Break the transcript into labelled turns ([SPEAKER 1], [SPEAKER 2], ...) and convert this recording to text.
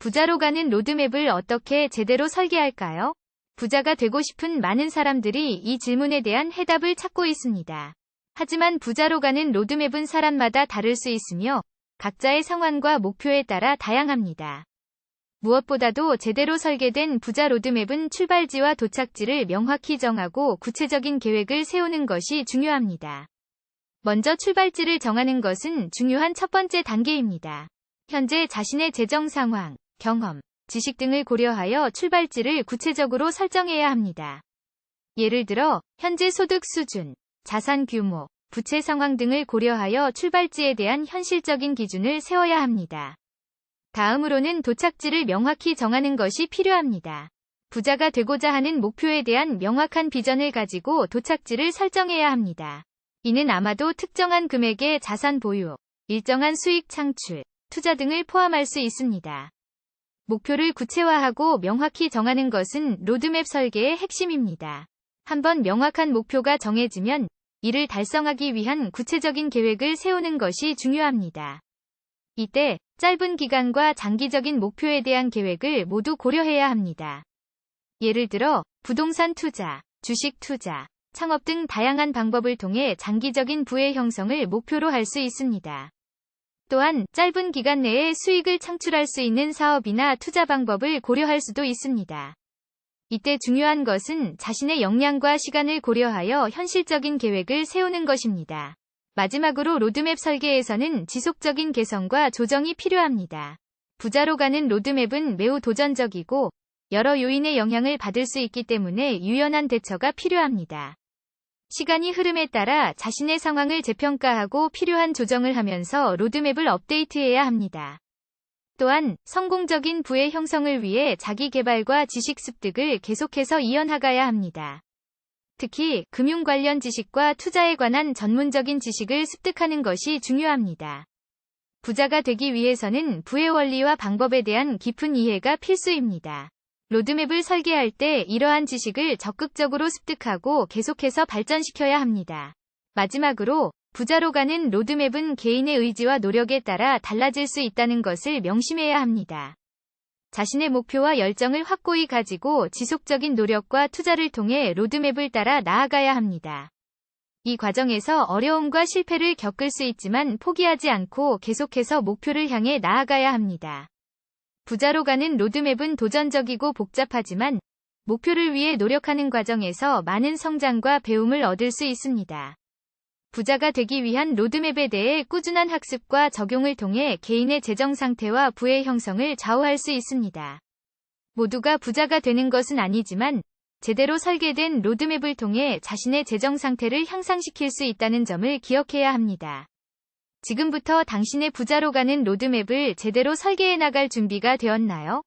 [SPEAKER 1] 부자로 가는 로드맵을 어떻게 제대로 설계할까요? 부자가 되고 싶은 많은 사람들이 이 질문에 대한 해답을 찾고 있습니다. 하지만 부자로 가는 로드맵은 사람마다 다를 수 있으며 각자의 상황과 목표에 따라 다양합니다. 무엇보다도 제대로 설계된 부자 로드맵은 출발지와 도착지를 명확히 정하고 구체적인 계획을 세우는 것이 중요합니다. 먼저 출발지를 정하는 것은 중요한 첫 번째 단계입니다. 현재 자신의 재정 상황, 경험, 지식 등을 고려하여 출발지를 구체적으로 설정해야 합니다. 예를 들어, 현재 소득 수준, 자산 규모, 부채 상황 등을 고려하여 출발지에 대한 현실적인 기준을 세워야 합니다. 다음으로는 도착지를 명확히 정하는 것이 필요합니다. 부자가 되고자 하는 목표에 대한 명확한 비전을 가지고 도착지를 설정해야 합니다. 이는 아마도 특정한 금액의 자산 보유, 일정한 수익 창출, 투자 등을 포함할 수 있습니다. 목표를 구체화하고 명확히 정하는 것은 로드맵 설계의 핵심입니다. 한번 명확한 목표가 정해지면 이를 달성하기 위한 구체적인 계획을 세우는 것이 중요합니다. 이때 짧은 기간과 장기적인 목표에 대한 계획을 모두 고려해야 합니다. 예를 들어 부동산 투자, 주식 투자, 창업 등 다양한 방법을 통해 장기적인 부의 형성을 목표로 할 수 있습니다. 또한 짧은 기간 내에 수익을 창출할 수 있는 사업이나 투자 방법을 고려할 수도 있습니다. 이때 중요한 것은 자신의 역량과 시간을 고려하여 현실적인 계획을 세우는 것입니다. 마지막으로 로드맵 설계에서는 지속적인 개선과 조정이 필요합니다. 부자로 가는 로드맵은 매우 도전적이고 여러 요인의 영향을 받을 수 있기 때문에 유연한 대처가 필요합니다. 시간이 흐름에 따라 자신의 상황을 재평가하고 필요한 조정을 하면서 로드맵을 업데이트해야 합니다. 또한 성공적인 부의 형성을 위해 자기 개발과 지식 습득을 계속해서 이어나가야 합니다. 특히 금융 관련 지식과 투자에 관한 전문적인 지식을 습득하는 것이 중요합니다. 부자가 되기 위해서는 부의 원리와 방법에 대한 깊은 이해가 필수입니다. 로드맵을 설계할 때 이러한 지식을 적극적으로 습득하고 계속해서 발전시켜야 합니다. 마지막으로 부자로 가는 로드맵은 개인의 의지와 노력에 따라 달라질 수 있다는 것을 명심해야 합니다. 자신의 목표와 열정을 확고히 가지고 지속적인 노력과 투자를 통해 로드맵을 따라 나아가야 합니다. 이 과정에서 어려움과 실패를 겪을 수 있지만 포기하지 않고 계속해서 목표를 향해 나아가야 합니다. 부자로 가는 로드맵은 도전적이고 복잡하지만 목표를 위해 노력하는 과정에서 많은 성장과 배움을 얻을 수 있습니다. 부자가 되기 위한 로드맵에 대해 꾸준한 학습과 적용을 통해 개인의 재정 상태와 부의 형성을 좌우할 수 있습니다. 모두가 부자가 되는 것은 아니지만 제대로 설계된 로드맵을 통해 자신의 재정 상태를 향상시킬 수 있다는 점을 기억해야 합니다. 지금부터 당신의 부자로 가는 로드맵을 제대로 설계해 나갈 준비가 되었나요?